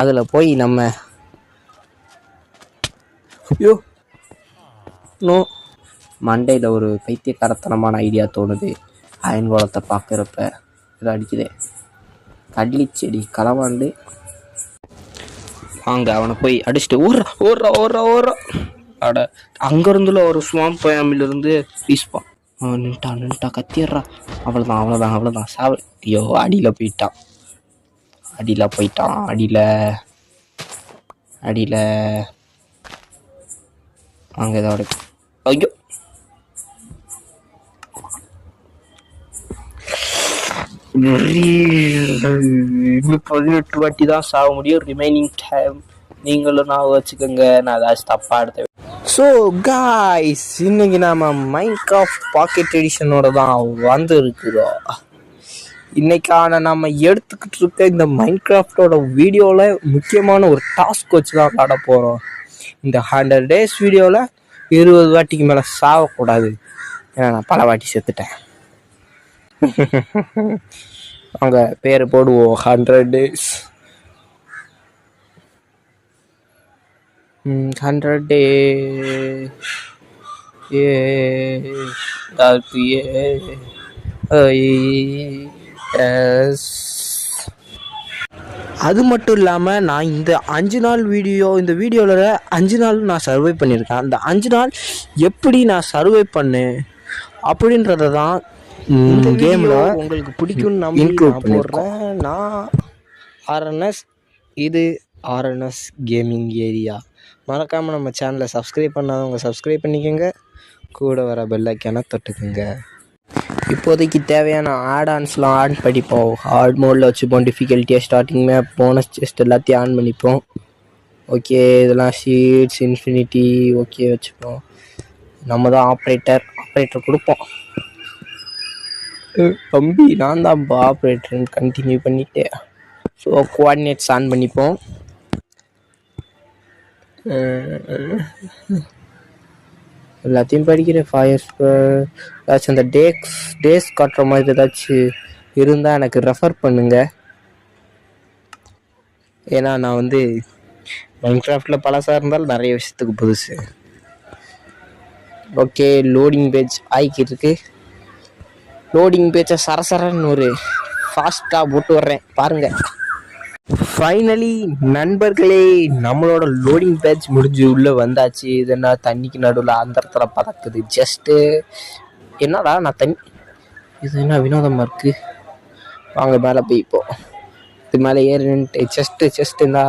அதில் போய் நம்ம ஐயோ நோ மண்டையில் ஒரு பைத்தியக்காரத்தனமான ஐடியா தோணுது. அயன் கோலத்தை பார்க்குறப்ப இதை அடிக்குதே கட்லி செடி களவாண்டு. வாங்க அவனை போய் அடிச்சுட்டு ஓடுறா. அட அங்கேருந்துல ஒரு ஸ்வாம்ப் ஃபேமிலிருந்து ரீஸ்பான் நின்ட்டா கத்திடுறா. அவ்வளோதான் சாவு. ஐயோ அடியில் போயிட்டான். அடியில் அங்கே இதோட ஐயோ இன்னும் 18 வாட்டி தான் சாக முடியும். ரிமைனிங் டைம் நீங்களும் நான் வச்சுக்கோங்க. நான் ஏதாச்சும் தப்பாக எடுத்தேன். ஸோ காய்ஸ், இன்னைக்கு நாம மைன்கிராஃப்ட் பாக்கெட் எடிஷனோட தான் வந்துருக்குறோம். இன்னைக்கான நம்ம எடுத்துக்கிட்டு இருக்க இந்த மைன்கிராஃப்டோட வீடியோவில் முக்கியமான ஒரு டாஸ்க் வச்சு தான் விளாட போகிறோம். இந்த 100 days வீடியோவில் 20 வாட்டிக்கு மேலே சாகக்கூடாது. ஏன்னா நான் பல வாட்டி செத்துட்டேன். அவங்க பேர் போடுவோம் 100 days. 100 days அது மட்டும் இல்லாமல் நான் இந்த 5 நாள் இந்த வீடியோவில் 5 நாள் நான் சர்வை பண்ணியிருக்கேன். அந்த 5 நாள் எப்படி நான் சர்வை பண்ணேன் அப்படின்றத தான் இந்த கேமில் உங்களுக்கு பிடிக்கும்னு நான் இன்க்ளூட் போடுறேன். நான் ஆர்என்எஸ், இது ஆர்என்எஸ் கேமிங் ஏரியா. மறக்காமல் நம்ம சேனலை சப்ஸ்கிரைப் பண்ணாதவங்க சப்ஸ்கிரைப் பண்ணிக்கோங்க. கூட வர பெல் ஐக்கானை தொட்டுக்குங்க. இப்போதைக்கு தேவையான ஆன்ஸ்லாம் ஆன் பண்ணிப்போம். ஹார்ட் மோடில் வச்சுப்போம். டிஃபிகல்ட்டியாக ஸ்டார்டிங் மேப், போனஸ் செஸ்ட் எல்லாத்தையும் ஆன் பண்ணிப்போம். ஓகே, இதெல்லாம் ஷீட்ஸ் இன்ஃபினிட்டி ஓகே வச்சுப்போம். நம்ம தான் ஆப்ரேட்டர் கொடுப்போம். தம்பி நான் தான் ஆப்ரேட்டர்னு கண்டினியூ பண்ணிவிட்டு ஸோ கோஆர்டினேட்ஸ் ஆன் பண்ணிப்போம். எல்லாத்தையும் படிக்கிறேன். ஃபயர் ஏதாச்சும் அந்த டேஸ் காட்டுற மாதிரி ஏதாச்சும் இருந்தால் எனக்கு ரெஃபர் பண்ணுங்க. ஏன்னா நான் வந்து மைன்கிராஃப்டில் பழசாக இருந்தாலும் நிறைய விஷயத்துக்கு புதுசு. ஓகே, லோடிங் பேஜ் ஆகிக்கிட்டு இருக்கு. லோடிங் பேஜை சரசரன்னு ஒரு ஃபாஸ்ட்டாக போட்டு வர்றேன் பாருங்கள். ஃபைனலி நண்பர்களே, நம்மளோட லோடிங் பேட்ச் முடிஞ்சு உள்ளே வந்தாச்சு. இது என்ன தண்ணிக்கு நடுவில் அந்தரத்தில் பறக்குது. ஜஸ்ட்டு என்னடா நான் தண்ணி, இது என்ன வினோதமாக இருக்குது. வாங்க மேலே போய் இப்போ இது மேலே ஏறின்ட்டு செஸ்ட்டு இந்த